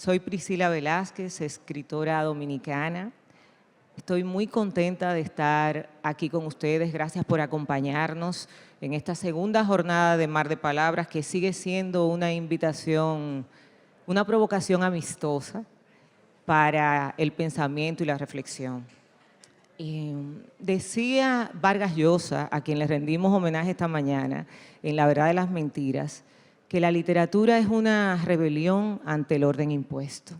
Soy Priscila Velázquez, escritora dominicana. Estoy muy contenta de estar aquí con ustedes. Gracias por acompañarnos en esta segunda jornada de Mar de Palabras, que sigue siendo una invitación, una provocación amistosa para el pensamiento y la reflexión. Decía Vargas Llosa, a quien le rendimos homenaje esta mañana, en La verdad de las mentiras, que la literatura es una rebelión ante el orden impuesto.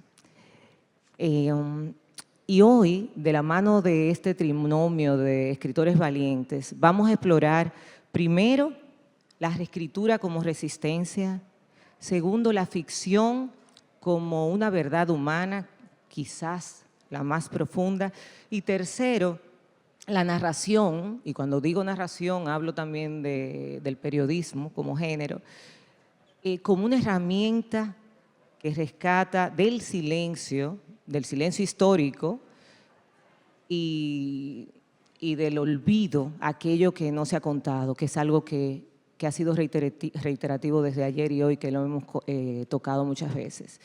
Y hoy, de la mano de este trinomio de escritores valientes, vamos a explorar, primero, la reescritura como resistencia, segundo, la ficción como una verdad humana, quizás la más profunda, y tercero, la narración, y cuando digo narración hablo también del periodismo como género, como una herramienta que rescata del silencio histórico y del olvido aquello que no se ha contado, que es algo que ha sido reiterativo desde ayer y hoy, que lo hemos tocado muchas veces.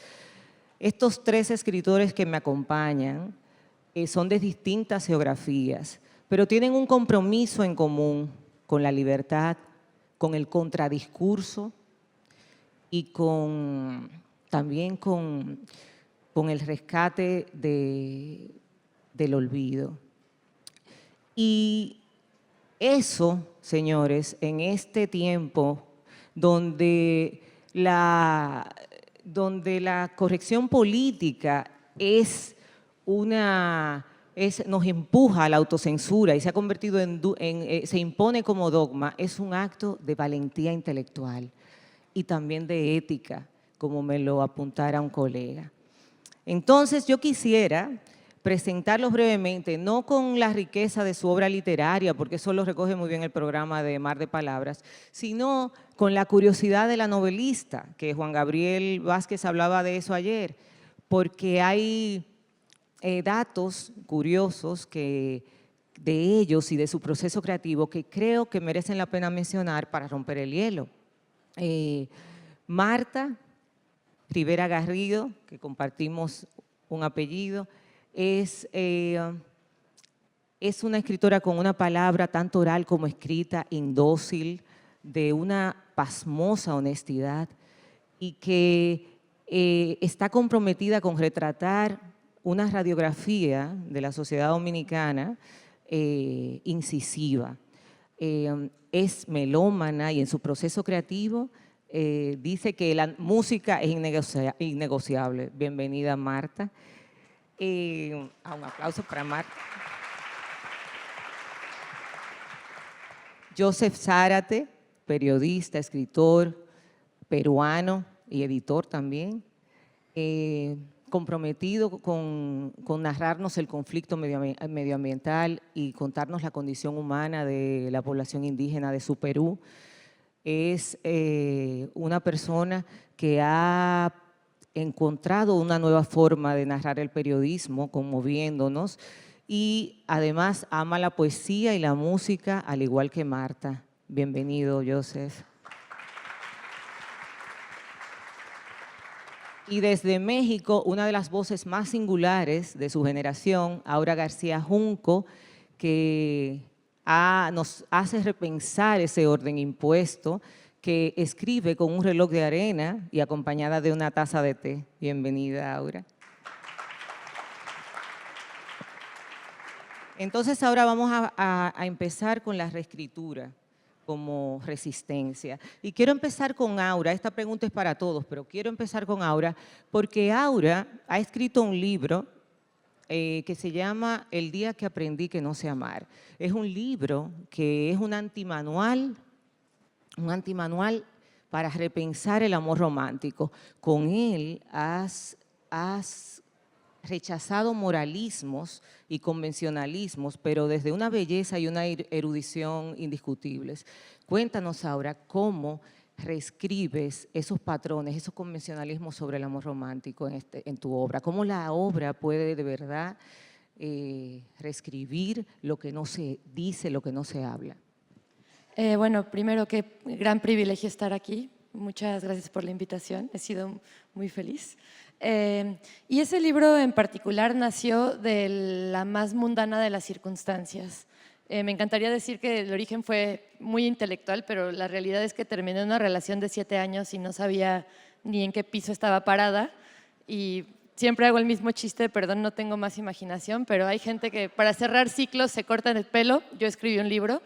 Estos tres escritores que me acompañan son de distintas geografías, pero tienen un compromiso en común con la libertad, con el contradiscurso y también con el rescate del olvido. Y eso, señores, en este tiempo donde la corrección política nos empuja a la autocensura y se ha convertido se impone como dogma, es un acto de valentía intelectual y también de ética, como me lo apuntara un colega. Entonces, yo quisiera presentarlos brevemente, no con la riqueza de su obra literaria, porque eso lo recoge muy bien el programa de Mar de Palabras, sino con la curiosidad de la novelista, que Juan Gabriel Vázquez hablaba de eso ayer, porque hay datos curiosos de ellos y de su proceso creativo que creo que merecen la pena mencionar para romper el hielo. Marta Rivera Garrido, que compartimos un apellido, es una escritora con una palabra tanto oral como escrita, indócil, de una pasmosa honestidad y que está comprometida con retratar una radiografía de la sociedad dominicana incisiva. Es melómana y en su proceso creativo dice que la música es innegociable. Bienvenida, Marta. Un aplauso para Marta. Joseph Zárate, periodista, escritor, peruano y editor también, comprometido con narrarnos el conflicto medioambiental y contarnos la condición humana de la población indígena de su Perú. Es una persona que ha encontrado una nueva forma de narrar el periodismo, conmoviéndonos, y además ama la poesía y la música, al igual que Marta. Bienvenido, Joseph. Y desde México, una de las voces más singulares de su generación, Aura García Junco, que nos hace repensar ese orden impuesto, que escribe con un reloj de arena y acompañada de una taza de té. Bienvenida, Aura. Entonces ahora vamos a empezar con la reescritura como resistencia. Y quiero empezar con Aura, esta pregunta es para todos, pero quiero empezar con Aura porque Aura ha escrito un libro que se llama El día que aprendí que no sé amar. Es un libro que es un antimanual para repensar el amor romántico. Con él has rechazado moralismos y convencionalismos, pero desde una belleza y una erudición indiscutibles. Cuéntanos ahora cómo reescribes esos patrones, esos convencionalismos sobre el amor romántico en tu obra. Cómo la obra puede de verdad reescribir lo que no se dice, lo que no se habla. Bueno, primero, qué gran privilegio estar aquí. Muchas gracias por la invitación, he sido muy feliz. Y ese libro en particular nació de la más mundana de las circunstancias. Me encantaría decir que el origen fue muy intelectual, pero la realidad es que terminé una relación de 7 años y no sabía ni en qué piso estaba parada. Y siempre hago el mismo chiste, perdón, no tengo más imaginación, pero hay gente que para cerrar ciclos se cortan el pelo. Yo escribí un libro.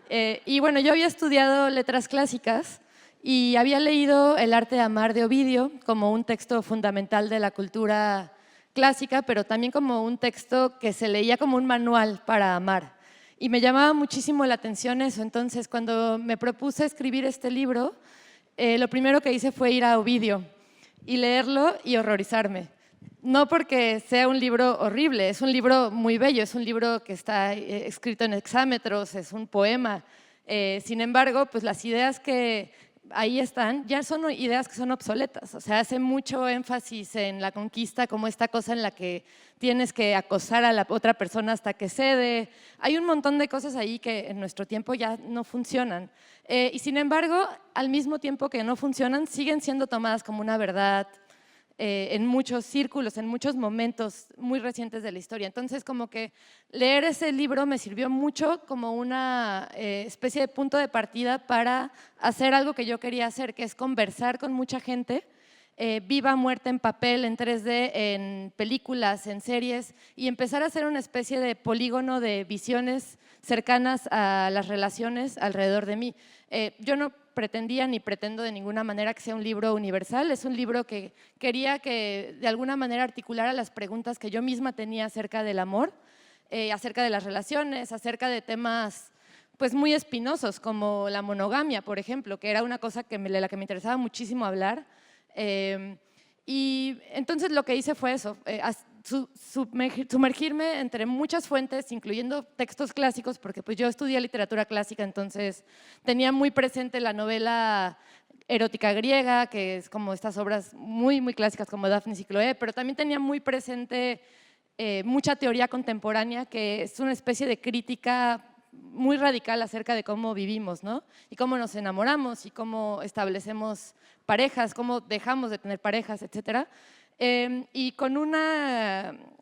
Y bueno, yo había estudiado letras clásicas y había leído El arte de amar de Ovidio como un texto fundamental de la cultura clásica, pero también como un texto que se leía como un manual para amar. Y me llamaba muchísimo la atención eso. Entonces, cuando me propuse escribir este libro, lo primero que hice fue ir a Ovidio y leerlo y horrorizarme. No porque sea un libro horrible, es un libro muy bello, es un libro que está escrito en hexámetros, es un poema. Sin embargo, pues las ideas que ahí están ya son ideas que son obsoletas. O sea, hace mucho énfasis en la conquista como esta cosa en la que tienes que acosar a la otra persona hasta que cede. Hay un montón de cosas ahí que en nuestro tiempo ya no funcionan. Y sin embargo, al mismo tiempo que no funcionan, siguen siendo tomadas como una verdad en muchos círculos, en muchos momentos muy recientes de la historia. Entonces, como que leer ese libro me sirvió mucho como una especie de punto de partida para hacer algo que yo quería hacer, que es conversar con mucha gente, viva, muerta, en papel, en 3D, en películas, en series, y empezar a hacer una especie de polígono de visiones cercanas a las relaciones alrededor de mí. Yo no pretendía ni pretendo de ninguna manera que sea un libro universal, es un libro que quería que de alguna manera articulara las preguntas que yo misma tenía acerca del amor, acerca de las relaciones, acerca de temas pues muy espinosos como la monogamia, por ejemplo, que era una cosa de la que me interesaba muchísimo hablar. Y entonces lo que hice fue eso, sumergirme entre muchas fuentes, incluyendo textos clásicos, porque pues yo estudié literatura clásica, entonces tenía muy presente la novela erótica griega, que es como estas obras muy, muy clásicas como Dafnis y Cloé, pero también tenía muy presente mucha teoría contemporánea, que es una especie de crítica muy radical acerca de cómo vivimos, ¿no? Y cómo nos enamoramos y cómo establecemos parejas, cómo dejamos de tener parejas, etcétera. Y con un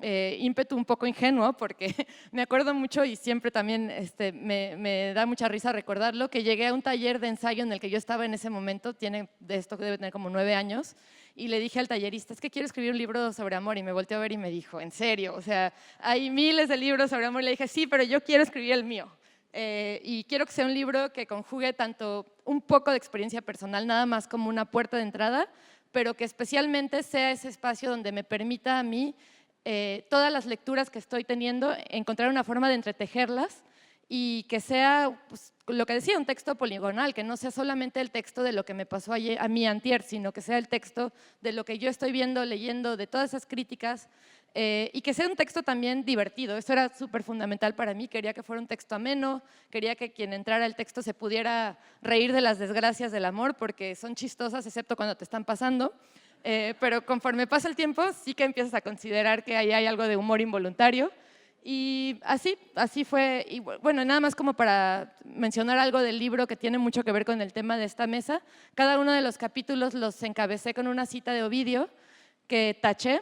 ímpetu un poco ingenuo, porque me acuerdo mucho y siempre también me da mucha risa recordarlo, que llegué a un taller de ensayo en el que yo estaba en ese momento, de esto que debe tener como 9 años, y le dije al tallerista, es que quiero escribir un libro sobre amor, y me volteó a ver y me dijo, ¿en serio? O sea, hay miles de libros sobre amor, y le dije, sí, pero yo quiero escribir el mío. Y quiero que sea un libro que conjugue tanto un poco de experiencia personal, nada más como una puerta de entrada, pero que especialmente sea ese espacio donde me permita a mí, todas las lecturas que estoy teniendo, encontrar una forma de entretejerlas y que sea, pues, lo que decía, un texto poligonal, que no sea solamente el texto de lo que me pasó a mí antier, sino que sea el texto de lo que yo estoy viendo, leyendo, de todas esas críticas, y que sea un texto también divertido. Eso era súper fundamental para mí. Quería que fuera un texto ameno, quería que quien entrara al texto se pudiera reír de las desgracias del amor, porque son chistosas, excepto cuando te están pasando. Pero conforme pasa el tiempo, sí que empiezas a considerar que ahí hay algo de humor involuntario. Y así fue. Y bueno, nada más como para mencionar algo del libro que tiene mucho que ver con el tema de esta mesa. Cada uno de los capítulos los encabecé con una cita de Ovidio que taché.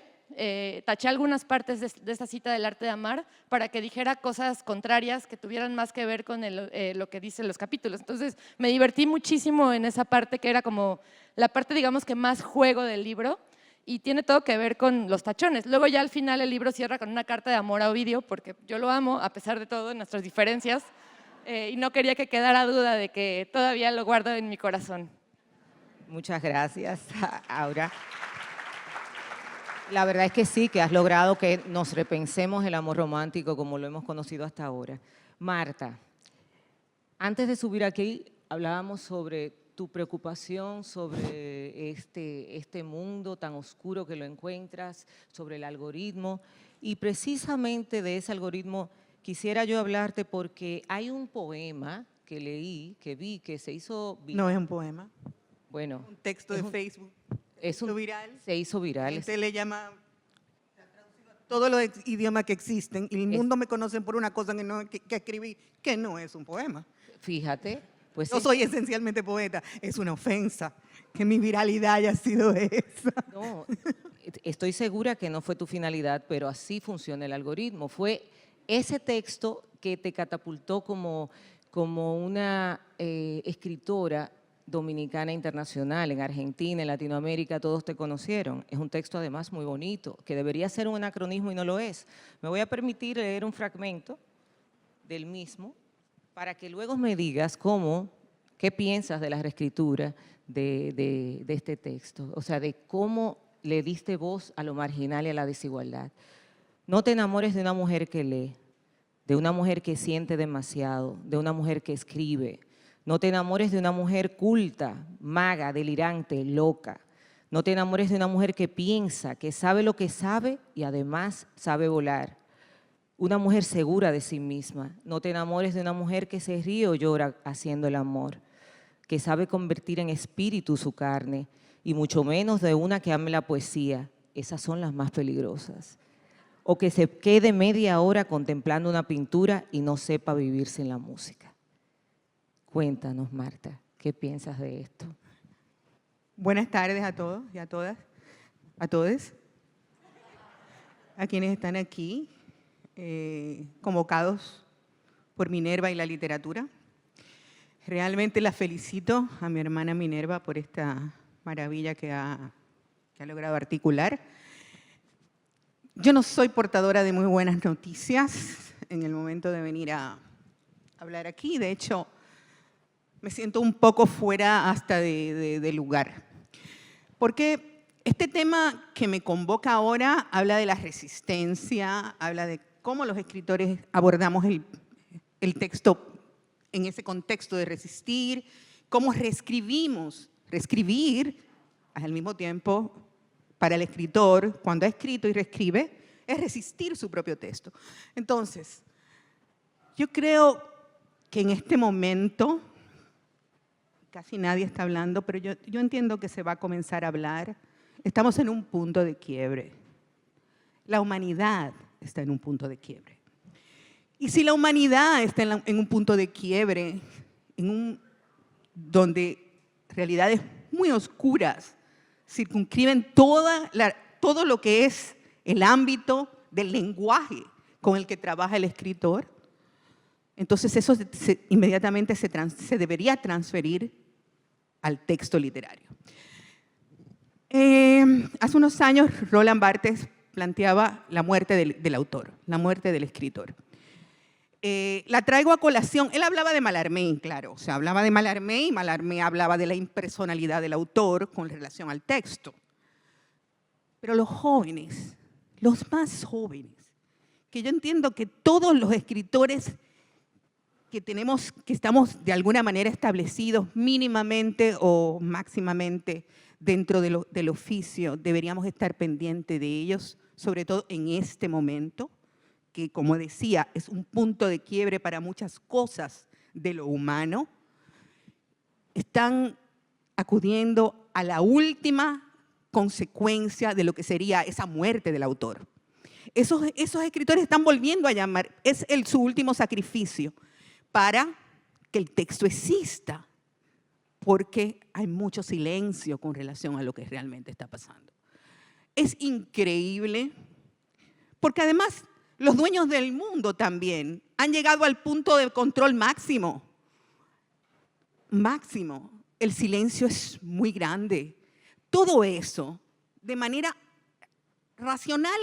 Taché algunas partes de esta cita del arte de amar para que dijera cosas contrarias que tuvieran más que ver con lo que dicen los capítulos. Entonces me divertí muchísimo en esa parte que era como la parte, digamos, que más juego del libro, y tiene todo que ver con los tachones. Luego ya al final el libro cierra con una carta de amor a Ovidio, porque yo lo amo a pesar de todo, nuestras diferencias, y no quería que quedara duda de que todavía lo guardo en mi corazón. Muchas gracias, Aura. La verdad es que sí, que has logrado que nos repensemos el amor romántico como lo hemos conocido hasta ahora. Marta, antes de subir aquí hablábamos sobre tu preocupación sobre este mundo tan oscuro que lo encuentras, sobre el algoritmo, y precisamente de ese algoritmo quisiera yo hablarte porque hay un poema que leí, que vi, que se hizo viral. No es un poema. Bueno. Un texto de Facebook. Viral. Se hizo viral. Usted le llama todos los idiomas que existen y el mundo me conocen por una cosa que escribí que no es un poema. Fíjate. Pues yo soy esencialmente poeta. Es una ofensa que mi viralidad haya sido esa. No, estoy segura que no fue tu finalidad, pero así funciona el algoritmo. Fue ese texto que te catapultó como una escritora dominicana internacional. En Argentina, en Latinoamérica, todos te conocieron. Es un texto además muy bonito, que debería ser un anacronismo y no lo es. Me voy a permitir leer un fragmento del mismo para que luego me digas qué piensas de la reescritura de este texto, o sea, de cómo le diste voz a lo marginal y a la desigualdad. No te enamores de una mujer que lee, de una mujer que siente demasiado, de una mujer que escribe. No te enamores de una mujer culta, maga, delirante, loca. No te enamores de una mujer que piensa, que sabe lo que sabe y además sabe volar. Una mujer segura de sí misma. No te enamores de una mujer que se ríe o llora haciendo el amor, que sabe convertir en espíritu su carne, y mucho menos de una que ame la poesía. Esas son las más peligrosas. O que se quede media hora contemplando una pintura y no sepa vivir sin la música. Cuéntanos, Marta, ¿qué piensas de esto? Buenas tardes a todos y a todas, a todos, a quienes están aquí, convocados por Minerva y la literatura. Realmente la felicito a mi hermana Minerva por esta maravilla que ha logrado articular. Yo no soy portadora de muy buenas noticias en el momento de venir a hablar aquí. De hecho, me siento un poco fuera hasta de lugar. Porque este tema que me convoca ahora habla de la resistencia, habla de cómo los escritores abordamos el texto en ese contexto de resistir, cómo reescribimos. Reescribir, al mismo tiempo, para el escritor, cuando ha escrito y reescribe, es resistir su propio texto. Entonces, yo creo que en este momento, casi nadie está hablando, pero yo entiendo que se va a comenzar a hablar. Estamos en un punto de quiebre. La humanidad está en un punto de quiebre. Y si la humanidad está en un punto de quiebre, donde realidades muy oscuras circunscriben todo lo que es el ámbito del lenguaje con el que trabaja el escritor, entonces eso inmediatamente se debería transferir al texto literario. Hace unos años Roland Barthes planteaba la muerte del autor, la muerte del escritor. La traigo a colación. Él hablaba de Mallarmé, claro, o sea, hablaba de Mallarmé y Mallarmé hablaba de la impersonalidad del autor con relación al texto. Pero los jóvenes, los más jóvenes, que yo entiendo que todos los escritores que estamos de alguna manera establecidos mínimamente o máximamente dentro del oficio, deberíamos estar pendientes de ellos, sobre todo en este momento, que, como decía, es un punto de quiebre para muchas cosas de lo humano, están acudiendo a la última consecuencia de lo que sería esa muerte del autor. Esos escritores están volviendo a llamar, es su último sacrificio para que el texto exista, porque hay mucho silencio con relación a lo que realmente está pasando. Es increíble, porque además los dueños del mundo también han llegado al punto de control máximo. Máximo. El silencio es muy grande. Todo eso, de manera racional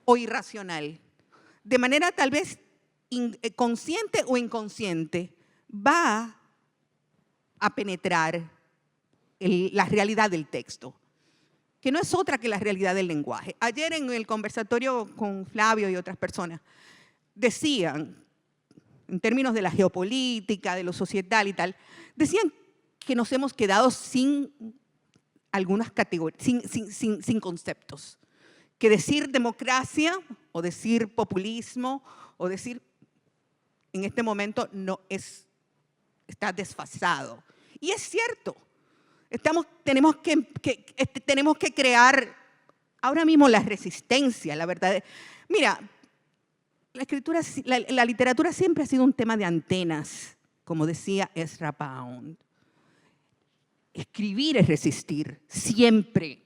o irracional, de manera tal vez consciente o inconsciente, va a penetrar la realidad del texto, que no es otra que la realidad del lenguaje. Ayer en el conversatorio con Flavio y otras personas, decían, en términos de la geopolítica, de lo societal y tal, decían que nos hemos quedado sin algunas categorías, sin conceptos. Que decir democracia o decir populismo o decir en este momento está desfasado. Y es cierto. Tenemos que crear ahora mismo la resistencia, la verdad. Mira, la literatura siempre ha sido un tema de antenas, como decía Ezra Pound. Escribir es resistir, siempre,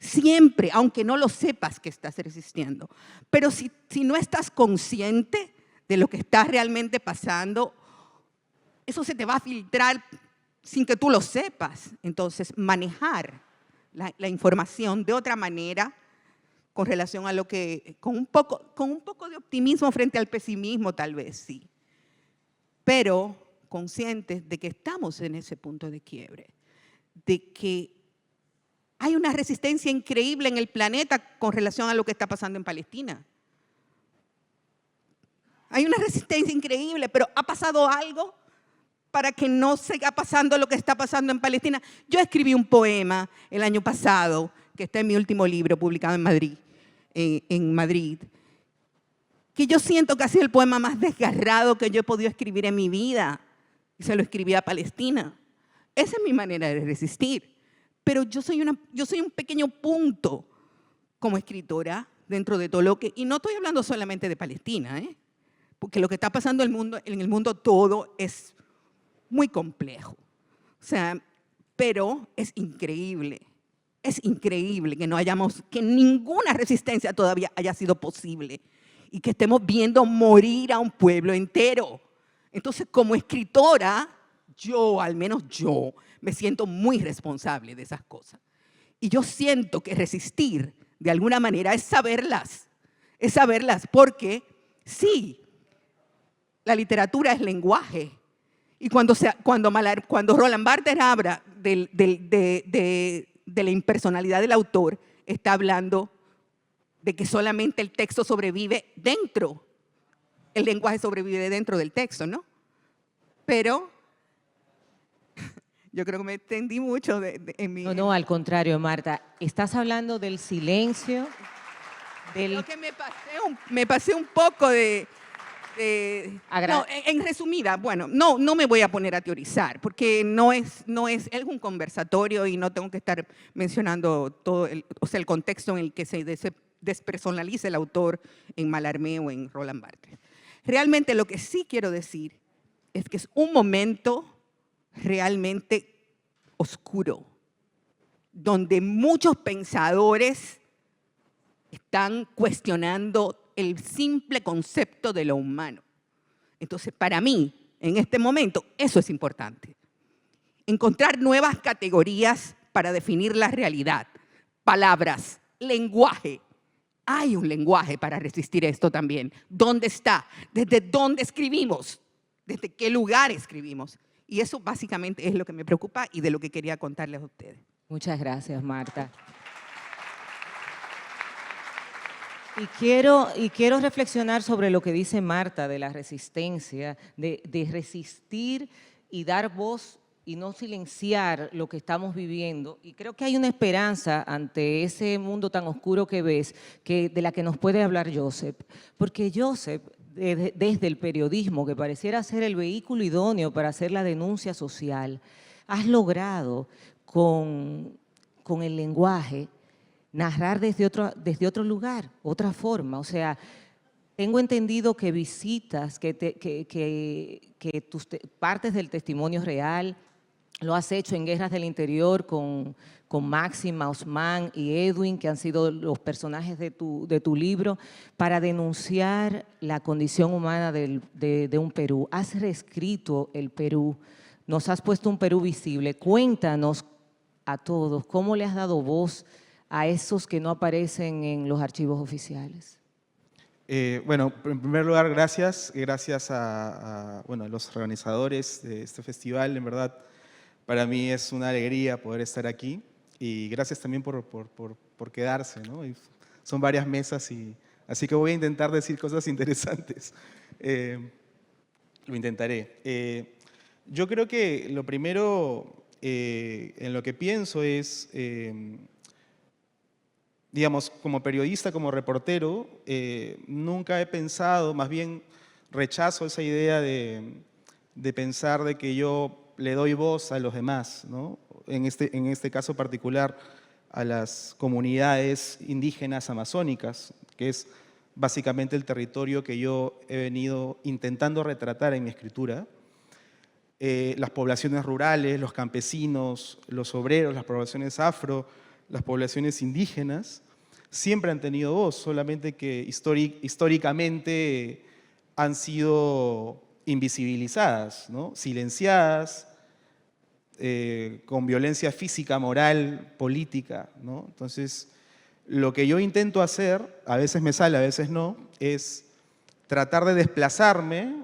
Siempre, aunque no lo sepas que estás resistiendo. Pero si no estás consciente de lo que está realmente pasando, eso se te va a filtrar sin que tú lo sepas. Entonces, manejar la información de otra manera con relación a lo que, con un poco de optimismo frente al pesimismo, tal vez sí. Pero conscientes de que estamos en ese punto de quiebre, de que hay una resistencia increíble en el planeta con relación a lo que está pasando en Palestina. Hay una resistencia increíble, pero ¿ha pasado algo para que no siga pasando lo que está pasando en Palestina? Yo escribí un poema el año pasado, que está en mi último libro, publicado en Madrid, que yo siento que ha sido el poema más desgarrado que yo he podido escribir en mi vida. Y se lo escribí a Palestina. Esa es mi manera de resistir. Pero yo soy un pequeño punto como escritora dentro de todo lo que… Y no estoy hablando solamente de Palestina, porque lo que está pasando en el mundo todo es muy complejo. O sea, pero es increíble que ninguna resistencia todavía haya sido posible y que estemos viendo morir a un pueblo entero. Entonces, como escritora, al menos yo, me siento muy responsable de esas cosas. Y yo siento que resistir, de alguna manera, es saberlas, porque sí, la literatura es lenguaje. Y cuando Roland Barthes habla de la impersonalidad del autor, está hablando de que solamente el texto sobrevive dentro, el lenguaje sobrevive dentro del texto, ¿no? Pero yo creo que me extendí mucho en mi… No, al contrario, Marta. Estás hablando del silencio, Creo que me pasé un poco no, en resumida, bueno, no me voy a poner a teorizar, porque es un conversatorio y no tengo que estar mencionando todo el contexto en el que se despersonaliza el autor en Mallarmé o en Roland Barthes. Realmente lo que sí quiero decir es que es un momento realmente oscuro, donde muchos pensadores están cuestionando el simple concepto de lo humano. Entonces, para mí, en este momento, eso es importante. Encontrar nuevas categorías para definir la realidad, palabras, lenguaje. Hay un lenguaje para resistir esto también. ¿Dónde está? ¿Desde dónde escribimos? ¿Desde qué lugar escribimos? Y eso básicamente es lo que me preocupa y de lo que quería contarles a ustedes. Muchas gracias, Marta. Y quiero reflexionar sobre lo que dice Marta de la resistencia, de resistir y dar voz y no silenciar lo que estamos viviendo. Y creo que hay una esperanza ante ese mundo tan oscuro que ves, de la que nos puede hablar Joseph. Porque Joseph, desde el periodismo, que pareciera ser el vehículo idóneo para hacer la denuncia social, has logrado con el lenguaje narrar desde otro lugar, otra forma. O sea, tengo entendido que visitas, que tus partes del testimonio real lo has hecho en Guerras del Interior con Máxima, Osman y Edwin, que han sido los personajes de tu libro, para denunciar la condición humana de un Perú. Has reescrito el Perú, nos has puesto un Perú visible. Cuéntanos a todos cómo le has dado voz a esos que no aparecen en los archivos oficiales. Bueno, en primer lugar, gracias a los organizadores de este festival. En verdad, para mí es una alegría poder estar aquí y gracias también por quedarse, ¿no? Son varias mesas, así que voy a intentar decir cosas interesantes. Lo intentaré. Yo creo que lo primero en lo que pienso es… digamos, como periodista, como reportero, nunca he pensado, más bien rechazo esa idea de pensar de que yo le doy voz a los demás, ¿no? En este caso particular, a las comunidades indígenas amazónicas, que es básicamente el territorio que yo he venido intentando retratar en mi escritura. Las poblaciones rurales, los campesinos, los obreros, las poblaciones afro, las poblaciones indígenas, siempre han tenido voz, solamente que históricamente han sido invisibilizadas, ¿no? Silenciadas, con violencia física, moral, política, ¿no? Entonces, lo que yo intento hacer, a veces me sale, a veces no, es tratar de desplazarme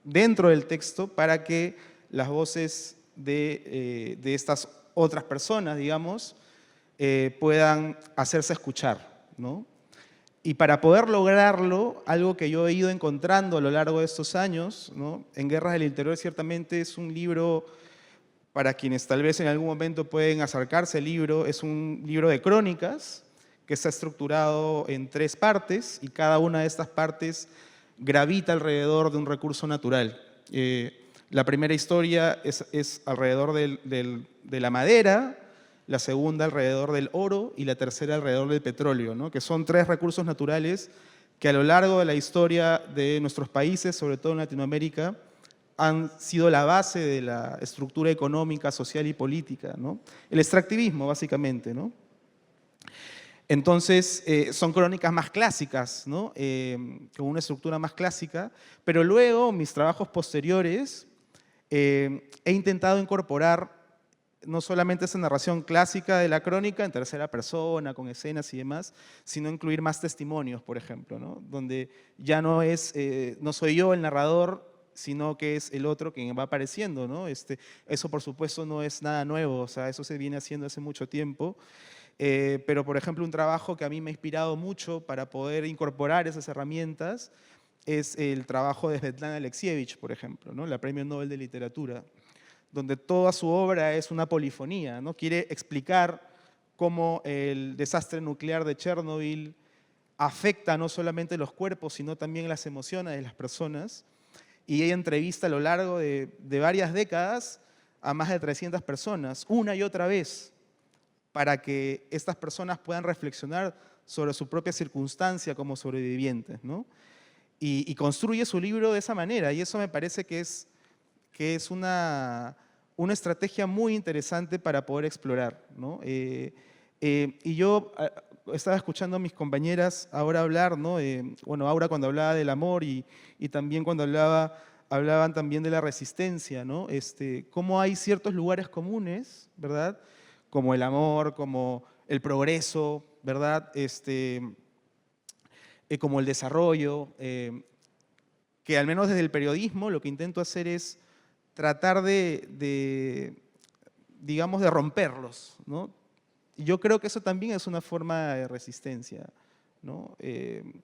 dentro del texto para que las voces de estas otras personas, digamos, puedan hacerse escuchar, ¿no? Y para poder lograrlo, algo que yo he ido encontrando a lo largo de estos años, ¿no? En Guerras del Interior ciertamente es un libro, para quienes tal vez en algún momento pueden acercarse al libro, es un libro de crónicas que está estructurado en 3 partes y cada una de estas partes gravita alrededor de un recurso natural. La primera historia es alrededor de la madera, la segunda alrededor del oro y la tercera alrededor del petróleo, ¿no? Que son 3 recursos naturales que a lo largo de la historia de nuestros países, sobre todo en Latinoamérica, han sido la base de la estructura económica, social y política, ¿no? El extractivismo, básicamente, ¿no? Entonces, son crónicas más clásicas, ¿no? Con una estructura más clásica, pero luego, mis trabajos posteriores, he intentado incorporar no solamente esa narración clásica de la crónica en tercera persona, con escenas y demás, sino incluir más testimonios, por ejemplo, ¿no? Donde ya no soy yo el narrador, sino que es el otro quien va apareciendo, ¿no? Eso, por supuesto, no es nada nuevo, o sea, eso se viene haciendo hace mucho tiempo. Pero, por ejemplo, un trabajo que a mí me ha inspirado mucho para poder incorporar esas herramientas es el trabajo de Svetlana Alexievich, por ejemplo, ¿no? La Premio Nobel de Literatura, donde toda su obra es una polifonía, ¿no? Quiere explicar cómo el desastre nuclear de Chernobyl afecta no solamente los cuerpos, sino también las emociones de las personas. Y ella entrevista a lo largo de varias décadas a más de 300 personas, una y otra vez, para que estas personas puedan reflexionar sobre su propia circunstancia como sobrevivientes, ¿no? Y construye su libro de esa manera, y eso me parece que es una estrategia muy interesante para poder explorar, ¿no? Y yo estaba escuchando a mis compañeras ahora hablar, ¿no? Bueno, Aura cuando hablaba del amor y también cuando hablaban también de la resistencia, ¿no? Cómo hay ciertos lugares comunes, ¿verdad? Como el amor, como el progreso, ¿verdad? Como el desarrollo, que al menos desde el periodismo lo que intento hacer es tratar digamos, de romperlos, ¿no? Y yo creo que eso también es una forma de resistencia, ¿no? El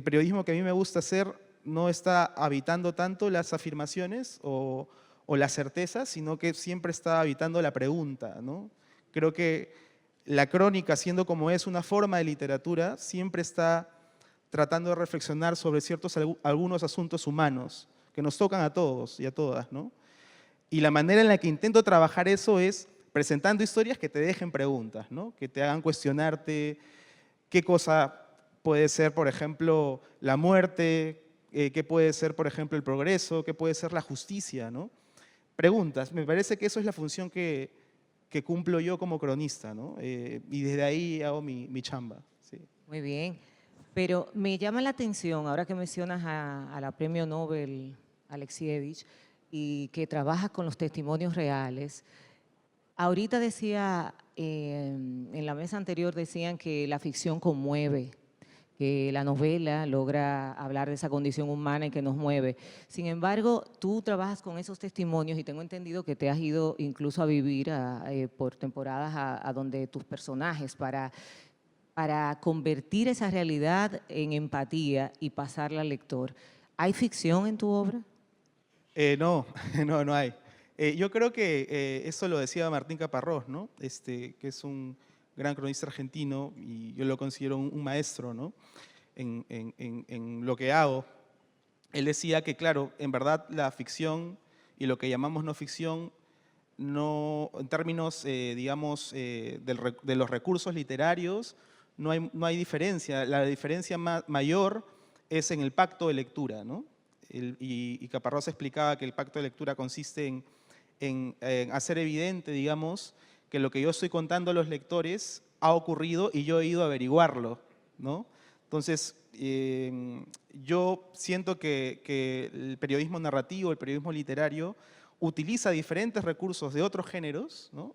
periodismo que a mí me gusta hacer no está habitando tanto las afirmaciones o las certezas, sino que siempre está habitando la pregunta, ¿no? Creo que la crónica, siendo como es una forma de literatura, siempre está tratando de reflexionar sobre algunos asuntos humanos que nos tocan a todos y a todas, ¿no? Y la manera en la que intento trabajar eso es presentando historias que te dejen preguntas, ¿no? Que te hagan cuestionarte qué cosa puede ser, por ejemplo, la muerte, qué puede ser, por ejemplo, el progreso, qué puede ser la justicia, ¿no? Preguntas. Me parece que eso es la función que cumplo yo como cronista, ¿no? Y desde ahí hago mi chamba. Sí. Muy bien, pero me llama la atención, ahora que mencionas a la Premio Nobel Alexievich y que trabajas con los testimonios reales. Ahorita decía, en la mesa anterior decían que la ficción conmueve, que la novela logra hablar de esa condición humana y que nos mueve. Sin embargo, tú trabajas con esos testimonios y tengo entendido que te has ido incluso a vivir por temporadas a donde tus personajes para convertir esa realidad en empatía y pasarla al lector. ¿Hay ficción en tu obra? No, no hay. Yo creo que eso lo decía Martín Caparrós, ¿no? Que es un gran cronista argentino y yo lo considero un maestro, ¿no? En lo que hago. Él decía que, claro, en verdad la ficción y lo que llamamos no ficción, no, en términos, digamos, de los recursos literarios, no hay diferencia. La diferencia mayor es en el pacto de lectura, ¿no? Y Caparrós explicaba que el pacto de lectura consiste en hacer evidente, digamos, que lo que yo estoy contando a los lectores ha ocurrido y yo he ido a averiguarlo, ¿no? Entonces, yo siento que el periodismo narrativo, el periodismo literario, utiliza diferentes recursos de otros géneros, ¿no?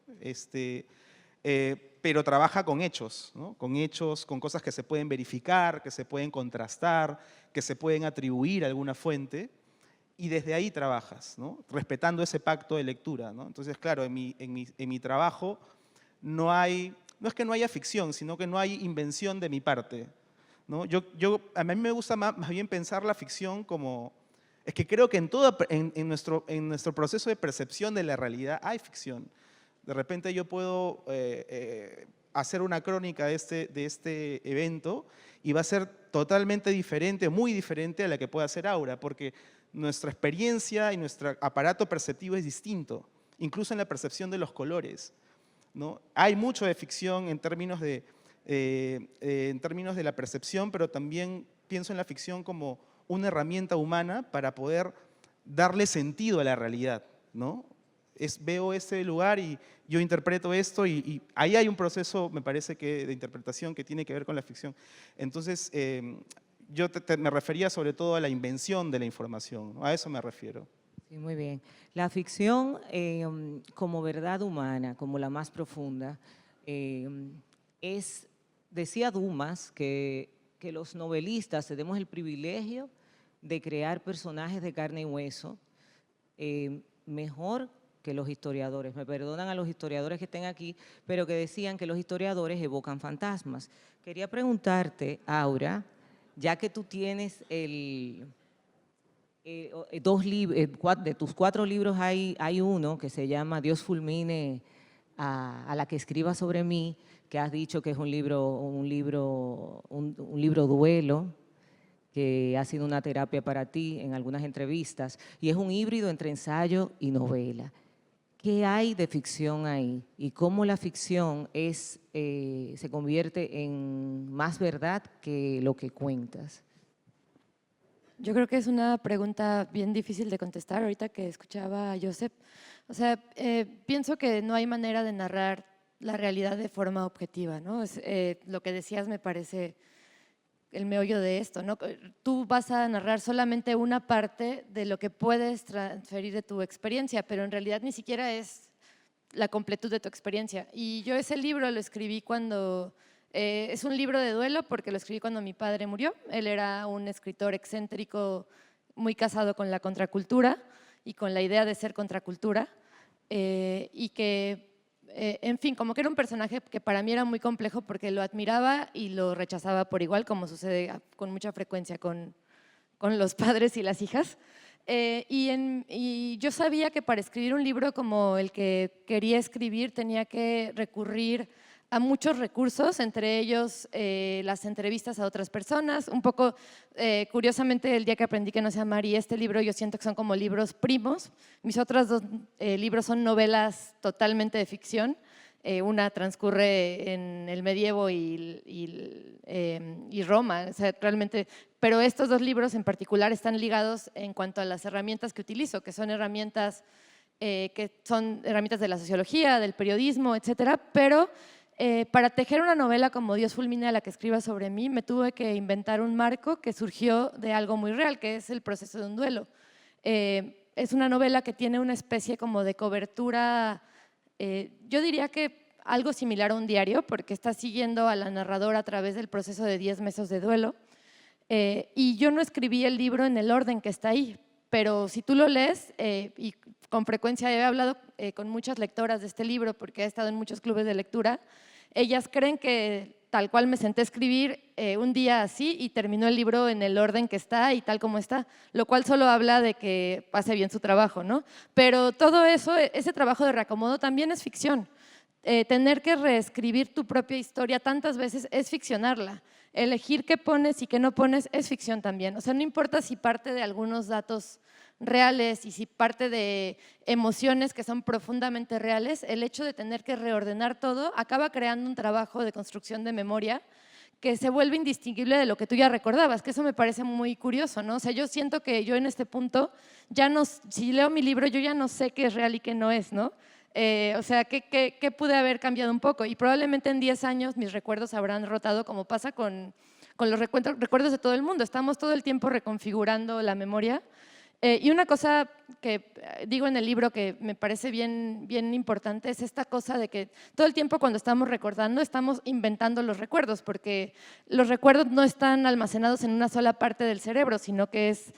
Pero trabaja con hechos, ¿no? Con hechos, con cosas que se pueden verificar, que se pueden contrastar, que se pueden atribuir a alguna fuente, y desde ahí trabajas, ¿no? Respetando ese pacto de lectura, ¿no? Entonces, claro, en mi trabajo no es que no haya ficción, sino que no hay invención de mi parte, ¿no? A mí me gusta más bien pensar la ficción como… Es que creo que en nuestro proceso de percepción de la realidad hay ficción. De repente yo puedo hacer una crónica de este evento y va a ser totalmente diferente, muy diferente a la que puede hacer Aura, porque nuestra experiencia y nuestro aparato perceptivo es distinto, incluso en la percepción de los colores, ¿no? Hay mucho de ficción en términos de la percepción, pero también pienso en la ficción como una herramienta humana para poder darle sentido a la realidad, ¿no? Veo este lugar y yo interpreto esto y ahí hay un proceso, me parece, de interpretación que tiene que ver con la ficción. Entonces, yo me refería sobre todo a la invención de la información, ¿no? A eso me refiero. Sí, muy bien. La ficción como verdad humana, como la más profunda, decía Dumas que los novelistas tenemos el privilegio de crear personajes de carne y hueso mejor que los historiadores. Me perdonan a los historiadores que estén aquí, pero que decían que los historiadores evocan fantasmas. Quería preguntarte, Aura, ya que tú tienes de tus 4 libros hay uno que se llama Dios fulmine a la que escriba sobre mí, que has dicho que es un libro duelo, que ha sido una terapia para ti en algunas entrevistas, y es un híbrido entre ensayo y novela. ¿Qué hay de ficción ahí? ¿Y cómo la ficción se convierte en más verdad que lo que cuentas? Yo creo que es una pregunta bien difícil de contestar ahorita que escuchaba a Josep. O sea, pienso que no hay manera de narrar la realidad de forma objetiva, ¿no? Lo que decías me parece el meollo de esto, ¿no? Tú vas a narrar solamente una parte de lo que puedes transferir de tu experiencia, pero en realidad ni siquiera es la completud de tu experiencia. Y yo ese libro lo escribí cuando… es un libro de duelo porque lo escribí cuando mi padre murió. Él era un escritor excéntrico, muy casado con la contracultura y con la idea de ser contracultura, y que… en fin, como que era un personaje que para mí era muy complejo porque lo admiraba y lo rechazaba por igual, como sucede con mucha frecuencia con los padres y las hijas. Y yo sabía que para escribir un libro como el que quería escribir tenía que recurrir a muchos recursos, entre ellos las entrevistas a otras personas. Un poco, curiosamente, el día que aprendí que no se amar y este libro yo siento que son como libros primos. Mis otros 2 libros son novelas totalmente de ficción. Una transcurre en el medievo y Roma, o sea, realmente, pero estos 2 libros en particular están ligados en cuanto a las herramientas que utilizo, que son herramientas de la sociología, del periodismo, etcétera, pero para tejer una novela como Dios fulmine a la que escriba sobre mí, me tuve que inventar un marco que surgió de algo muy real, que es el proceso de un duelo. Es una novela que tiene una especie como de cobertura, yo diría que algo similar a un diario, porque está siguiendo a la narradora a través del proceso de 10 meses de duelo. Y yo no escribí el libro en el orden que está ahí, pero si tú lo lees, y con frecuencia he hablado con muchas lectoras de este libro, porque he estado en muchos clubes de lectura, ellas creen que tal cual me senté a escribir un día así y terminó el libro en el orden que está y tal como está, lo cual solo habla de que hace bien su trabajo, ¿no? Pero todo eso, ese trabajo de reacomodo también es ficción. Tener que reescribir tu propia historia tantas veces es ficcionarla. Elegir qué pones y qué no pones es ficción también. O sea, no importa si parte de algunos datos reales y si parte de emociones que son profundamente reales, el hecho de tener que reordenar todo acaba creando un trabajo de construcción de memoria que se vuelve indistinguible de lo que tú ya recordabas, que eso me parece muy curioso, ¿no? O sea, yo siento que yo en este punto, ya no, si leo mi libro, yo ya no sé qué es real y qué no es, ¿no? O sea, ¿qué pude haber cambiado un poco? Y probablemente en 10 años mis recuerdos habrán rotado, como pasa con los recuerdos de todo el mundo. Estamos todo el tiempo reconfigurando la memoria. Y una cosa que digo en el libro que me parece bien importante es esta cosa de que todo el tiempo cuando estamos recordando estamos inventando los recuerdos, porque los recuerdos no están almacenados en una sola parte del cerebro, sino que es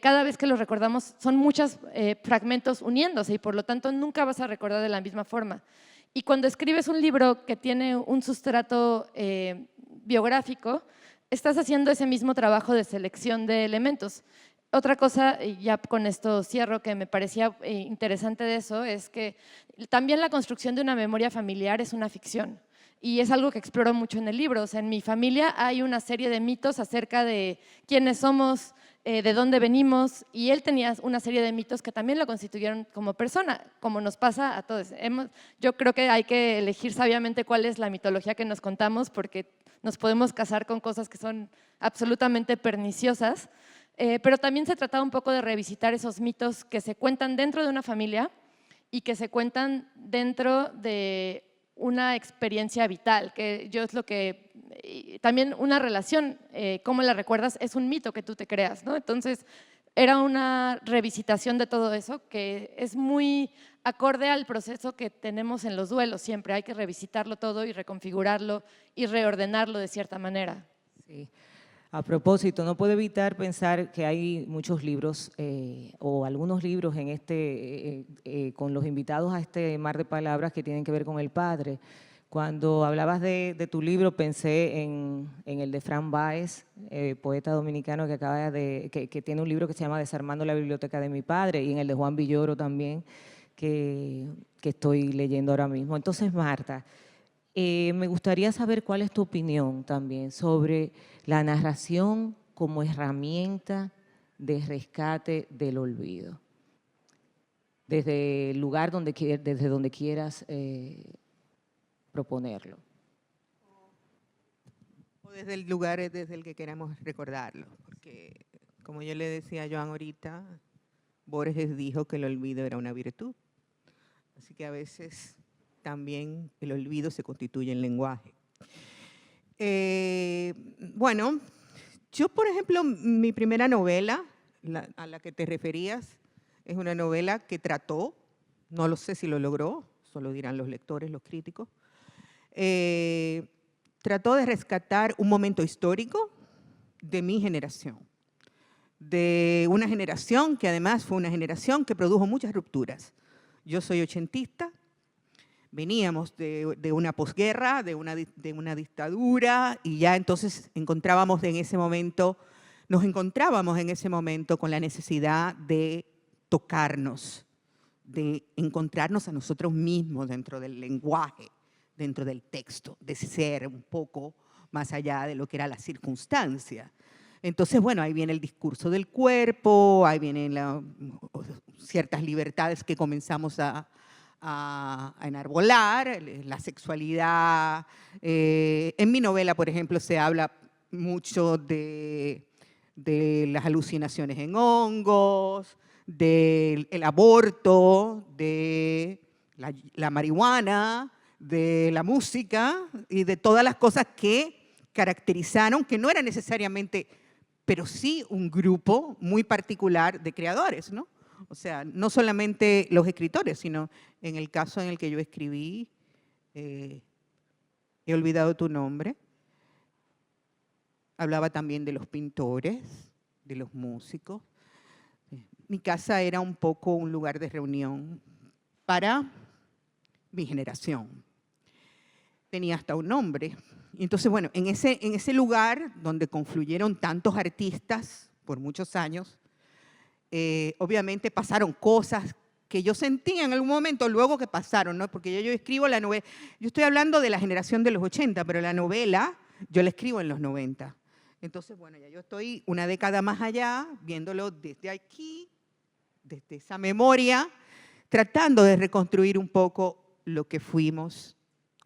cada vez que los recordamos son muchos fragmentos uniéndose y por lo tanto nunca vas a recordar de la misma forma. Y cuando escribes un libro que tiene un sustrato biográfico, estás haciendo ese mismo trabajo de selección de elementos. Otra cosa, y ya con esto cierro, que me parecía interesante de eso, es que también la construcción de una memoria familiar es una ficción. Y es algo que exploro mucho en el libro. O sea, en mi familia hay una serie de mitos acerca de quiénes somos, de dónde venimos, y él tenía una serie de mitos que también lo constituyeron como persona, como nos pasa a todos. Yo creo que hay que elegir sabiamente cuál es la mitología que nos contamos, porque nos podemos casar con cosas que son absolutamente perniciosas. Pero también se trataba un poco de revisitar esos mitos que se cuentan dentro de una familia y que se cuentan dentro de una experiencia vital, que yo es lo que… También una relación, cómo la recuerdas, es un mito que tú te creas, ¿no? Entonces, era una revisitación de todo eso que es muy acorde al proceso que tenemos en los duelos siempre. Hay que revisitarlo todo y reconfigurarlo y reordenarlo de cierta manera. Sí. A propósito, no puedo evitar pensar que hay muchos libros o algunos libros en con los invitados a este mar de palabras que tienen que ver con el padre. Cuando hablabas de tu libro pensé en el de Fran Báez, poeta dominicano que tiene un libro que se llama Desarmando la biblioteca de mi padre, y en el de Juan Villoro también, que estoy leyendo ahora mismo. Entonces, Marta, me gustaría saber cuál es tu opinión también sobre la narración como herramienta de rescate del olvido. Desde el lugar desde donde quieras proponerlo. O desde el lugar desde el que queramos recordarlo. Porque, como yo le decía a Joan ahorita, Borges dijo que el olvido era una virtud. Así que a veces también el olvido se constituye en lenguaje. Bueno, yo, por ejemplo, mi primera novela, a la que te referías, es una novela que trató, no lo sé si lo logró, solo dirán los lectores, los críticos, trató de rescatar un momento histórico de mi generación, de una generación que además fue una generación que produjo muchas rupturas. Yo soy ochentista, veníamos de una posguerra, de una dictadura, y ya entonces nos encontrábamos en ese momento con la necesidad de tocarnos, de encontrarnos a nosotros mismos dentro del lenguaje, dentro del texto, de ser un poco más allá de lo que era la circunstancia. Entonces, bueno, ahí viene el discurso del cuerpo, ahí vienen ciertas libertades que comenzamos a enarbolar, la sexualidad. En mi novela, por ejemplo, se habla mucho de las alucinaciones en hongos, del aborto, de la marihuana, de la música y de todas las cosas que caracterizaron, que no era necesariamente, pero sí un grupo muy particular de creadores, ¿no? O sea, no solamente los escritores, sino en el caso en el que yo escribí, He olvidado tu nombre, hablaba también de los pintores, de los músicos. Mi casa era un poco un lugar de reunión para mi generación. Tenía hasta un nombre. Y entonces, bueno, en ese lugar donde confluyeron tantos artistas por muchos años, obviamente pasaron cosas que yo sentía en algún momento, luego que pasaron, ¿no? Porque yo escribo la novela, yo estoy hablando de la generación de los 80, pero la novela yo la escribo en los 90. Entonces, bueno, ya yo estoy una década más allá, viéndolo desde aquí, desde esa memoria, tratando de reconstruir un poco lo que fuimos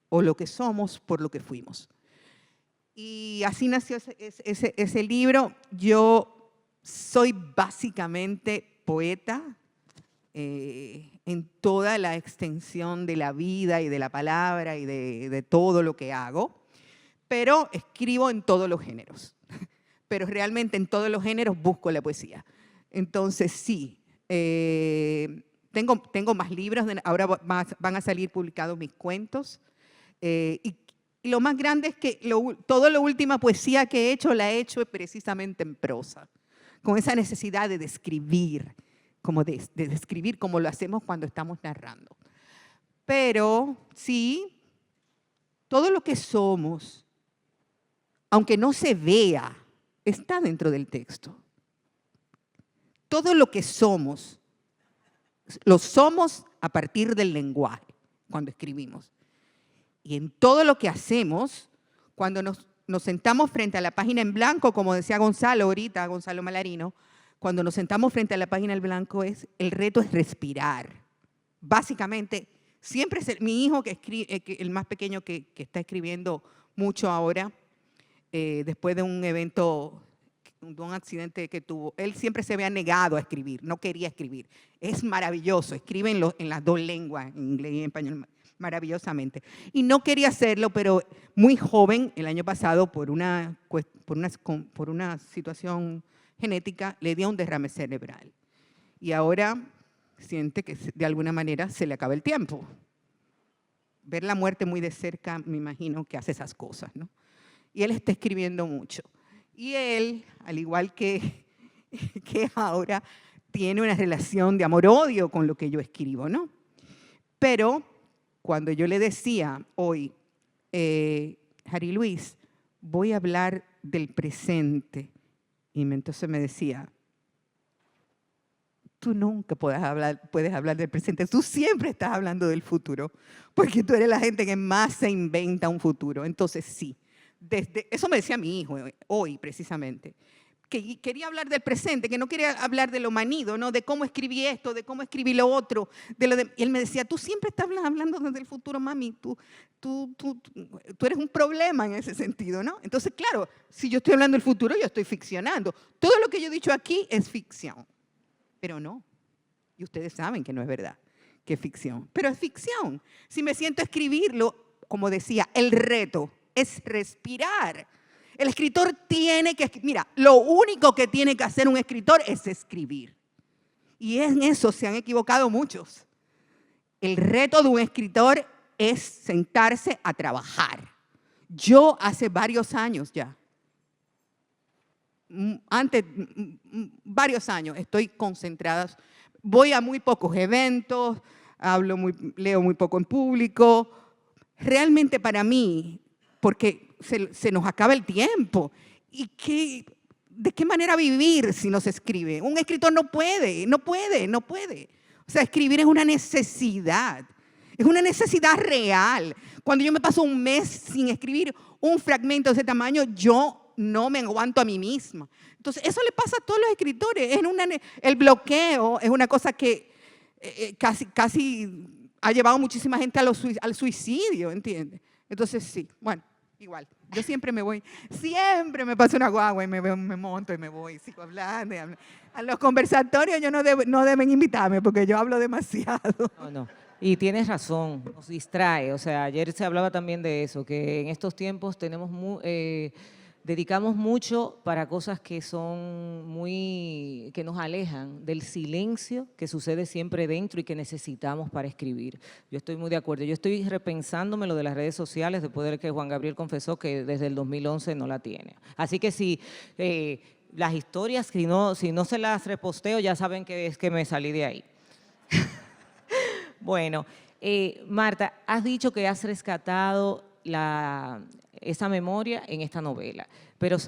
o lo que somos por lo que fuimos. Y así nació ese libro. Yo soy básicamente poeta, en toda la extensión de la vida y de la palabra y de todo lo que hago, pero escribo en todos los géneros. Pero realmente en todos los géneros busco la poesía. Entonces sí, tengo más libros, ahora van a salir publicados mis cuentos. Y lo más grande es que toda la última poesía que he hecho, la he hecho precisamente en prosa, con esa necesidad de describir, como de describir como lo hacemos cuando estamos narrando. Pero sí, todo lo que somos, aunque no se vea, está dentro del texto. Todo lo que somos, lo somos a partir del lenguaje, cuando escribimos. Y en todo lo que hacemos, cuando nos sentamos frente a la página en blanco, como decía Gonzalo ahorita, Gonzalo Malarino, cuando nos sentamos frente a la página en blanco, el reto es respirar. Básicamente, siempre mi hijo, el más pequeño que está escribiendo mucho ahora, después de un evento, de un accidente que tuvo, él siempre se había negado a escribir, no quería escribir. Es maravilloso, escribe en las dos lenguas, en inglés y en español, maravillosamente. Y no quería hacerlo, pero muy joven, el año pasado, por una situación genética, le dio un derrame cerebral. Y ahora siente que de alguna manera se le acaba el tiempo. Ver la muerte muy de cerca, me imagino que hace esas cosas, ¿no? Y él está escribiendo mucho. Y él, al igual que ahora, tiene una relación de amor-odio con lo que yo escribo, ¿no? Pero cuando yo le decía hoy, Jari Luis, voy a hablar del presente, y entonces me decía, tú nunca puedes hablar del presente, tú siempre estás hablando del futuro, porque tú eres la gente que más se inventa un futuro. Entonces sí, eso me decía mi hijo hoy precisamente, que quería hablar del presente, que no quería hablar de lo manido, ¿no? De cómo escribí esto, de cómo escribí lo otro. Y él me decía, tú siempre estás hablando del futuro, mami, tú eres un problema en ese sentido, ¿no? Entonces, claro, si yo estoy hablando del futuro, yo estoy ficcionando. Todo lo que yo he dicho aquí es ficción, pero no. Y ustedes saben que no es verdad, que es ficción, pero es ficción. Si me siento a escribirlo, como decía, el reto es respirar. El escritor tiene que, mira, lo único que tiene que hacer un escritor es escribir. Y en eso se han equivocado muchos. El reto de un escritor es sentarse a trabajar. Yo hace varios años ya, varios años, estoy concentrada. Voy a muy pocos eventos, leo muy poco en público. Realmente para mí, porque se nos acaba el tiempo. ¿Y de qué manera vivir si no se escribe? Un escritor no puede. O sea, escribir es una necesidad real. Cuando yo me paso un mes sin escribir un fragmento de ese tamaño, yo no me aguanto a mí misma. Entonces, eso le pasa a todos los escritores. El bloqueo es una cosa que casi ha llevado muchísima gente al suicidio, ¿entiendes? Entonces, sí, bueno. Igual, yo siempre me paso una guagua y me monto y me voy, sigo hablando. A los conversatorios no deben invitarme porque yo hablo demasiado. No. Y tienes razón, nos distrae. O sea, ayer se hablaba también de eso, que en estos tiempos dedicamos mucho para cosas que que nos alejan del silencio que sucede siempre dentro y que necesitamos para escribir. Yo estoy muy de acuerdo. Yo estoy repensándome lo de las redes sociales después de que Juan Gabriel confesó que desde el 2011 no la tiene. Así que si las historias, si no se las reposteo, ya saben que es que me salí de ahí. Bueno, Marta, has dicho que has rescatado esa memoria en esta novela, pero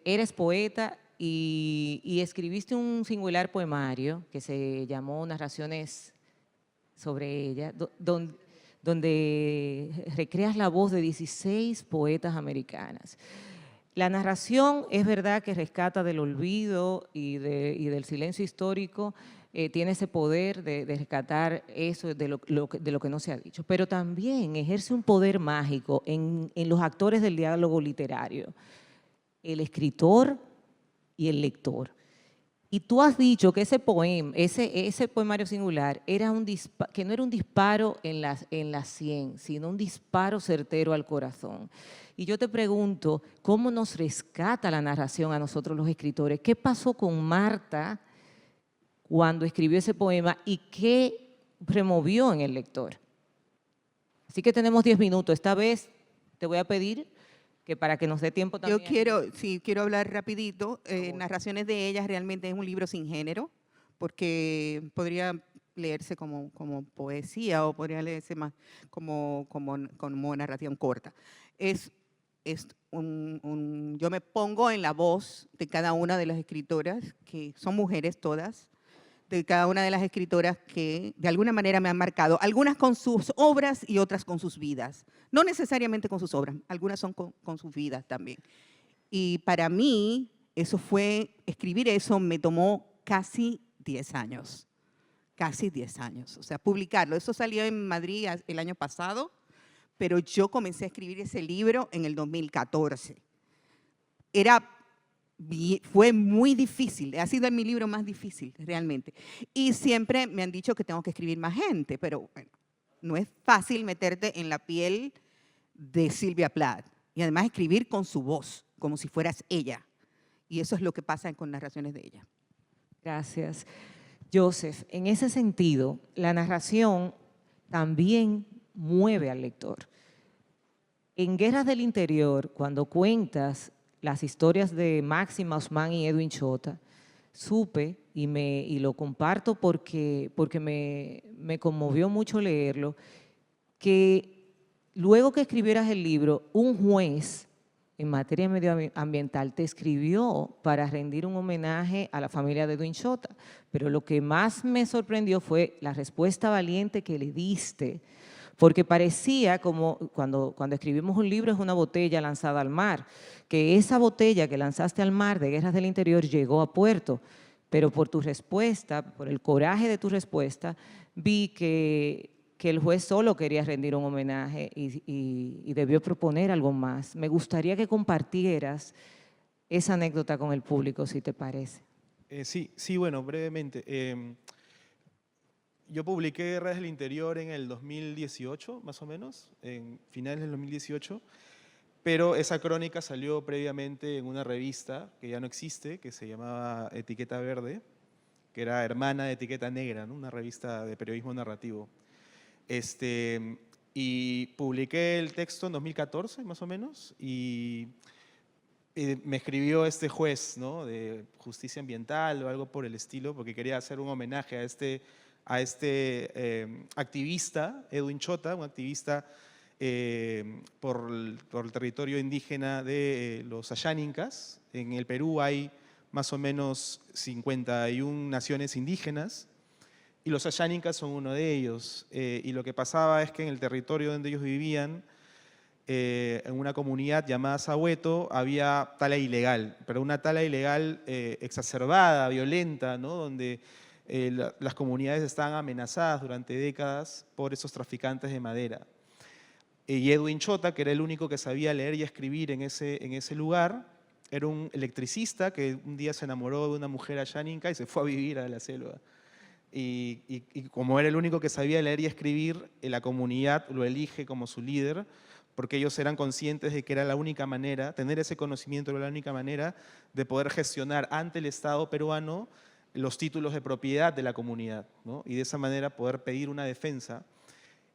eres poeta y escribiste un singular poemario que se llamó Narraciones sobre ella, donde recreas la voz de 16 poetas americanas. La narración es verdad que rescata del olvido y del silencio histórico, tiene ese poder de rescatar eso de lo que no se ha dicho, pero también ejerce un poder mágico en los actores del diálogo literario, el escritor y el lector. Y tú has dicho que ese poema, ese poemario singular, era que no era un disparo en la sien, sino un disparo certero al corazón. Y yo te pregunto, ¿cómo nos rescata la narración a nosotros los escritores? ¿Qué pasó con Marta cuando escribió ese poema y qué removió en el lector? Así que tenemos 10 minutos. Esta vez te voy a pedir que para que nos dé tiempo también. Yo quiero hablar rapidito. Narraciones de ellas realmente es un libro sin género, porque podría leerse como poesía o podría leerse más como narración corta. Yo me pongo en la voz de cada una de las escritoras, que son mujeres todas, de cada una de las escritoras que de alguna manera me han marcado, algunas con sus obras y otras con sus vidas. No necesariamente con sus obras, algunas son con sus vidas también. Y para mí, escribir eso me tomó casi 10 años, o sea, publicarlo. Eso salió en Madrid el año pasado, pero yo comencé a escribir ese libro en el 2014. Fue muy difícil, ha sido mi libro más difícil realmente. Y siempre me han dicho que tengo que escribir más gente, pero bueno, no es fácil meterte en la piel de Silvia Plath y además escribir con su voz, como si fueras ella. Y eso es lo que pasa con narraciones de ella. Gracias. Joseph, en ese sentido, la narración también mueve al lector. En Guerras del Interior, cuando cuentas las historias de Máxima Osman y Edwin Chota, supe y lo comparto porque me conmovió mucho leerlo, que luego que escribieras el libro, un juez en materia medioambiental te escribió para rendir un homenaje a la familia de Edwin Chota, pero lo que más me sorprendió fue la respuesta valiente que le diste, porque parecía como cuando escribimos un libro es una botella lanzada al mar, que esa botella que lanzaste al mar de Guerras del Interior llegó a puerto, pero por tu respuesta, por el coraje de tu respuesta, vi que el juez solo quería rendir un homenaje y debió proponer algo más. Me gustaría que compartieras esa anécdota con el público, si te parece. Sí, bueno, brevemente. Yo publiqué Guerras del Interior en el 2018, más o menos, en finales del 2018, pero esa crónica salió previamente en una revista que ya no existe, que se llamaba Etiqueta Verde, que era hermana de Etiqueta Negra, ¿no? Una revista de periodismo narrativo. Y publiqué el texto en 2014, más o menos, y me escribió este juez, ¿no? De justicia ambiental o algo por el estilo, porque quería hacer un homenaje a este activista, Edwin Chota, un activista por el territorio indígena de los Ayánincas. En el Perú hay más o menos 51 naciones indígenas y los Ayánincas son uno de ellos. Y lo que pasaba es que en el territorio donde ellos vivían, en una comunidad llamada Sahueto, había tala ilegal, pero una tala ilegal exacerbada, violenta, ¿no? Donde las comunidades estaban amenazadas durante décadas por esos traficantes de madera. Y Edwin Chota, que era el único que sabía leer y escribir en ese lugar, era un electricista que un día se enamoró de una mujer ayáninca y se fue a vivir a la selva. Y como era el único que sabía leer y escribir, la comunidad lo elige como su líder, porque ellos eran conscientes de que era la única manera, tener ese conocimiento era la única manera de poder gestionar ante el Estado peruano los títulos de propiedad de la comunidad, ¿no? Y de esa manera poder pedir una defensa.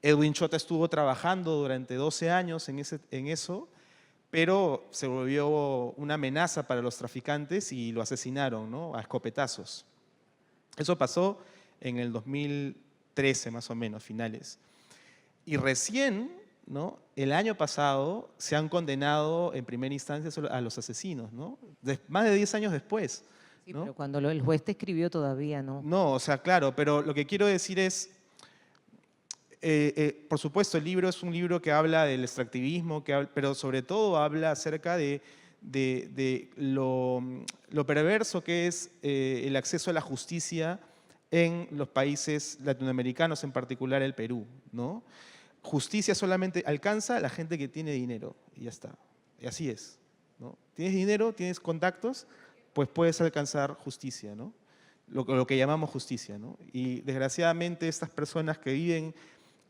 Edwin Chota estuvo trabajando durante 12 años en eso, pero se volvió una amenaza para los traficantes y lo asesinaron, ¿no? A escopetazos. Eso pasó en el 2013, más o menos, finales. Y recién, ¿no? El año pasado se han condenado en primera instancia a los asesinos, ¿no? Más de 10 años después. Sí, ¿no? pero cuando el juez te escribió todavía, ¿no? No, o sea, claro, pero lo que quiero decir es, por supuesto, el libro es un libro que habla del extractivismo, pero sobre todo habla acerca de lo perverso que es el acceso a la justicia en los países latinoamericanos, en particular el Perú, ¿no? Justicia solamente alcanza a la gente que tiene dinero y ya está. Y así es, ¿no? Tienes dinero, tienes contactos, pues puedes alcanzar justicia, ¿no? lo que llamamos justicia, ¿no? Y desgraciadamente estas personas que viven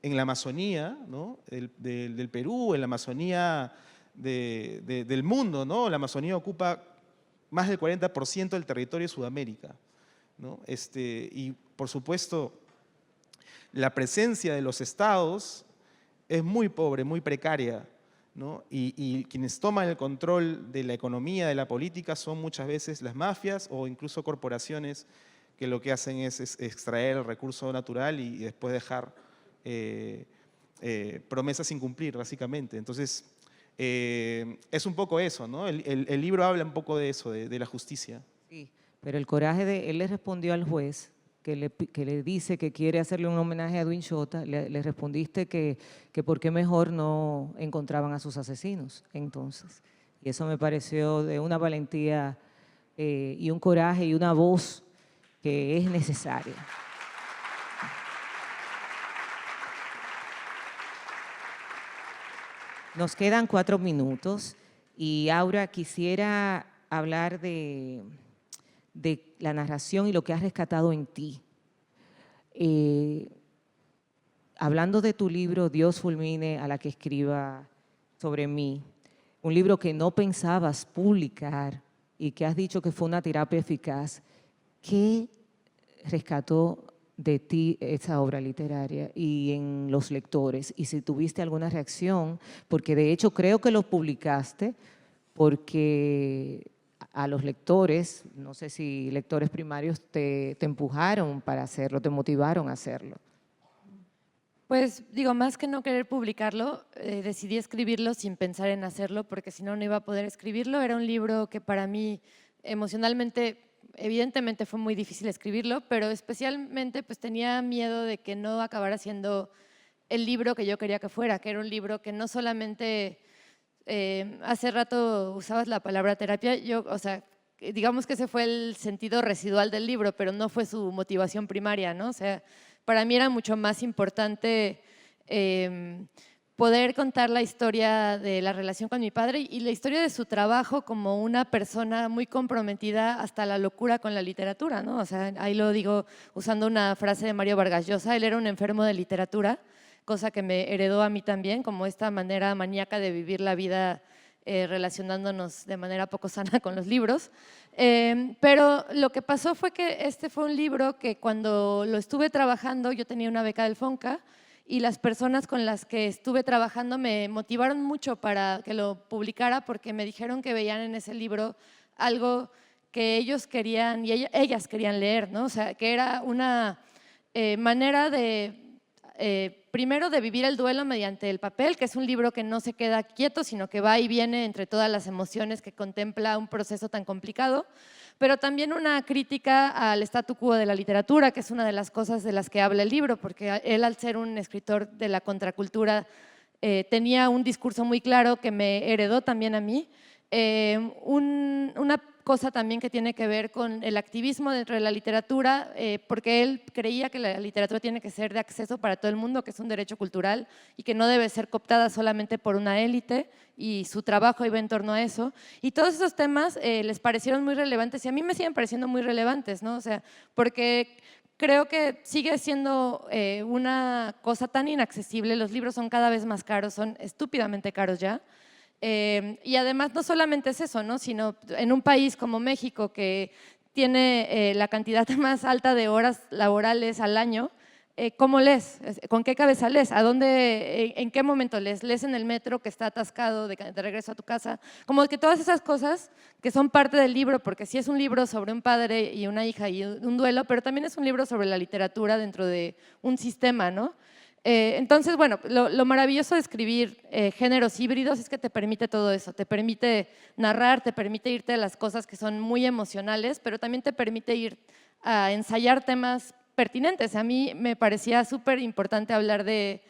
en la Amazonía, ¿no? del Perú, en la Amazonía del mundo, ¿no? La Amazonía ocupa más del 40% del territorio de Sudamérica, ¿no? Y por supuesto, la presencia de los estados es muy pobre, muy precaria, ¿no? Y quienes toman el control de la economía, de la política, son muchas veces las mafias o incluso corporaciones que lo que hacen es extraer el recurso natural y después dejar promesas sin cumplir, básicamente. Entonces, es un poco eso, ¿no? El libro habla un poco de eso, de la justicia. Sí, pero el coraje de él le respondió al juez que le dice que quiere hacerle un homenaje a Edwin Chota, le respondiste que por qué mejor no encontraban a sus asesinos entonces. Y eso me pareció de una valentía y un coraje y una voz que es necesaria. Nos quedan 4 minutos y Aura, quisiera hablar de la narración y lo que has rescatado en ti. Hablando de tu libro, Dios fulmine a la que escriba sobre mí, un libro que no pensabas publicar y que has dicho que fue una terapia eficaz, ¿qué rescató de ti esa obra literaria y en los lectores? Y si tuviste alguna reacción, porque de hecho creo que lo publicaste porque a los lectores, no sé si lectores primarios te empujaron para hacerlo, te motivaron a hacerlo. Pues digo, más que no querer publicarlo, decidí escribirlo sin pensar en hacerlo, porque si no, no iba a poder escribirlo. Era un libro que para mí emocionalmente, evidentemente fue muy difícil escribirlo, pero especialmente pues tenía miedo de que no acabara siendo el libro que yo quería que fuera, que era un libro que no solamente, hace rato usabas la palabra terapia, o sea, digamos que ese fue el sentido residual del libro, pero no fue su motivación primaria, ¿no? O sea, para mí era mucho más importante poder contar la historia de la relación con mi padre y la historia de su trabajo como una persona muy comprometida hasta la locura con la literatura, ¿no? O sea, ahí lo digo usando una frase de Mario Vargas Llosa, él era un enfermo de literatura, cosa que me heredó a mí también, como esta manera maníaca de vivir la vida relacionándonos de manera poco sana con los libros. Pero lo que pasó fue que este fue un libro que cuando lo estuve trabajando, yo tenía una beca del FONCA y las personas con las que estuve trabajando me motivaron mucho para que lo publicara porque me dijeron que veían en ese libro algo que ellos querían y ellas querían leer, ¿no? O sea, que era una manera de… primero de vivir el duelo mediante el papel, que es un libro que no se queda quieto, sino que va y viene entre todas las emociones que contempla un proceso tan complicado, pero también una crítica al statu quo de la literatura, que es una de las cosas de las que habla el libro, porque él, al ser un escritor de la contracultura, tenía un discurso muy claro que me heredó también a mí, una cosa también que tiene que ver con el activismo dentro de la literatura, porque él creía que la literatura tiene que ser de acceso para todo el mundo, que es un derecho cultural y que no debe ser cooptada solamente por una élite, y su trabajo iba en torno a eso. Y todos esos temas les parecieron muy relevantes y a mí me siguen pareciendo muy relevantes, ¿no? O sea, porque creo que sigue siendo una cosa tan inaccesible, los libros son cada vez más caros, son estúpidamente caros ya. Y además no solamente es eso, ¿no? Sino en un país como México que tiene la cantidad más alta de horas laborales al año, ¿cómo lees? ¿Con qué cabeza lees? ¿A dónde, en qué momento lees? ¿Lees en el metro que está atascado de regreso a tu casa? Como que todas esas cosas que son parte del libro, porque sí es un libro sobre un padre y una hija y un duelo, pero también es un libro sobre la literatura dentro de un sistema, ¿no? Entonces, bueno, lo maravilloso de escribir géneros híbridos es que te permite todo eso, te permite narrar, te permite irte a las cosas que son muy emocionales, pero también te permite ir a ensayar temas pertinentes. A mí me parecía súper importante hablar de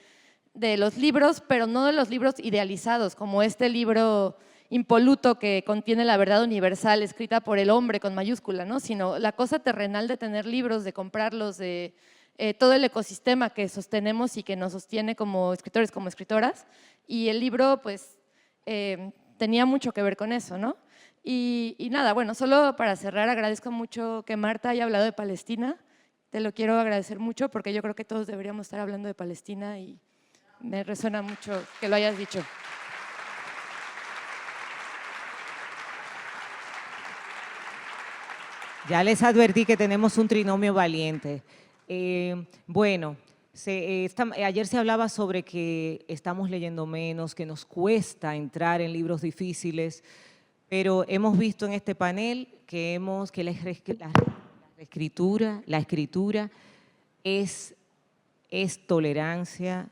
los libros, pero no de los libros idealizados, como este libro impoluto que contiene la verdad universal escrita por el hombre con mayúscula, ¿no? Sino la cosa terrenal de tener libros, de comprarlos, de… todo el ecosistema que sostenemos y que nos sostiene como escritores, como escritoras, y el libro pues tenía mucho que ver con eso, ¿no? Y nada, bueno, solo para cerrar, agradezco mucho que Marta haya hablado de Palestina. Te lo quiero agradecer mucho porque yo creo que todos deberíamos estar hablando de Palestina y me resuena mucho que lo hayas dicho. Ya les advertí que tenemos un trinomio valiente. Bueno, ayer se hablaba sobre que estamos leyendo menos, que nos cuesta entrar en libros difíciles, pero hemos visto en este panel que la escritura es tolerancia,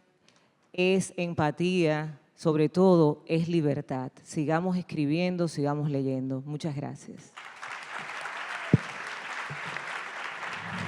es empatía, sobre todo es libertad. Sigamos escribiendo, sigamos leyendo. Muchas gracias.